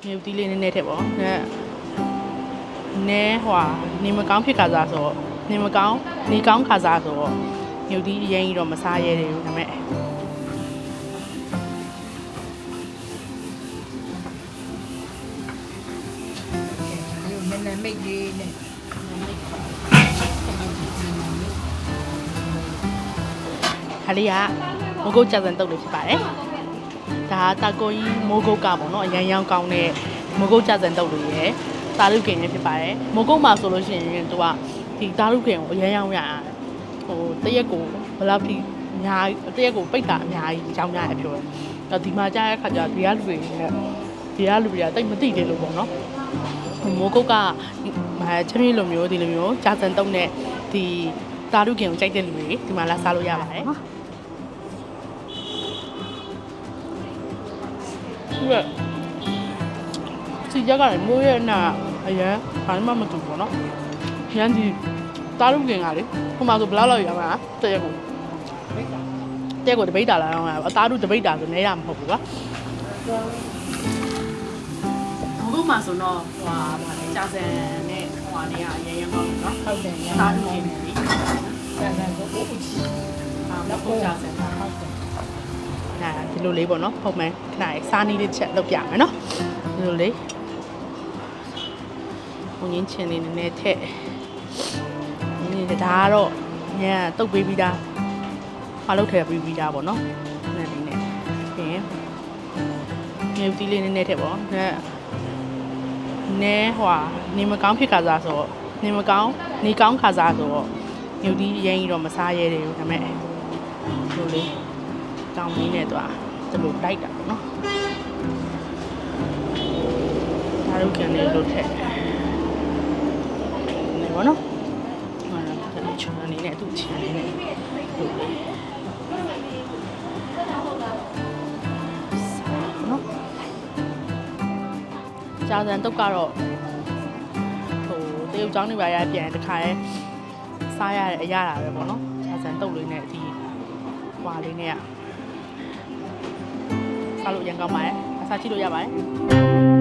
မြုပ်သီးလေးနည်းနည်းထည့်ပေါ့နဲဟွာနေမကောင်းဖြစ်ခါစားဆိုတော့နေမကောင်းနေကောင်းခါစားဆိုတော့မြုပ်သီးအရင်ကြီးတော့မစားရဲတယ်ဒါပေမဲ့နည်းမိတ်လေးနဲ့ခလေးကမိုးကုတ်ကြာစံတုပ်လေးဖြစ်ပါတယ်ဒါကတာကိုကြီးမိုးကုတ်ကပေါ့နော်အရန်ရောင်းကောင်းတဲ့မိုးကုတ်ကြာစံတုပ်လေးရယ်တာလူကင်ရဖြစ်ပါတယ်မိုးကုတ်မှာဆိုလို့ရှိရင်သူကဒီတာလူကင်ကိုအရန်ရောင်းရဟိုတရက်ကိုဘယ်လောက်ထိအများတရက်ကိုပိတ်တာအများကြီးရောင်းရတယ်ပြောတယ်ဒီမှာကြားတဲ့ခါကျဒီကလူတွေနဲ့ဒီကလူတွေကတိတ်မသိတယ်လို့ပေါ့နော်မိုးကုတ်ကချင်းမြေလိုမျိုးဒီလိုမျိုးကြာစံတုပ်နဲ့ဒီတာလူကင်ကိုကြိုက်တဲ့လူတွေဒီမှာလာစားလို့ရပါတယ်စီကြကလည်းမိုးရဲ့နာအရန်ဘာမှမတူဘူးเนาะရန်ဒီတားလူကင်ကလေဟိုမှာဆိုဘလောက်လောက်ရမှာတရက်ကိုတပိတ်တာလာတော့အသားတို့တပိတ်တာဆိုနေရမှာမဟုတ်ဘူးကွာဘုကမှာဆိုတော့ဟိုဟာဗာလဲကြာစံနဲ့ဟိုဟာနေရအရင်ကောင်းเนาะဟုတ်တယ်တားလူကင်နေပြီကြာကြာကိုအိုးချီဟုတ်ကြာစံဟုတ်တယ်ဒီလိုလေးပေါ့เนาะပုံမှန်ခဏစားနည်းလေးချက်လုပ်ပြမယ်เนาะဒီလိုလေးဘုံချင်းချင်းလေးနည်းနည်းထည့်ဒီဒါကတော့ညတုတ်ပေးပြီးသားမလုပ်ထည့်ပေးပြီးသားပေါ့နော်နည်းနည်းနဲ့ပြင်မြုပ်သီးလေးနည်းနည်းထည့်ပေါ့နဲဟွာနေမကောင်းဖြစ်ခါစားဆိုတော့နေမကောင်းနေကောင်းခါစားဆိုတော့မြုပ်သီးအရင်ကြီးတော့မစားရဲတယ်ဒါပေမဲ့ဒီလိုလေးတောင်းလေးနဲ့သွားဒီလိုတိုက်တာပေါ့နော်ဒါတို့ကန်လေးလို့ထည့်နေပါနော်ဟာဒါချွန်နေနဲ့သူ့ချန်နေနဲ့နော်ကြာစံတုတ်ကတော့ဟိုတရုတ်ကျောင်းနေပါရပြန်တခါရဲစားရတဲ့အရာတာပဲပေါ့နော်ကြာစံတုတ်လေးနဲ့ဒီဟွာလေးနဲ့ကစားလို့ရန်ကောင်းပါတယ်အစားကြည့်လို့ရပါတယ်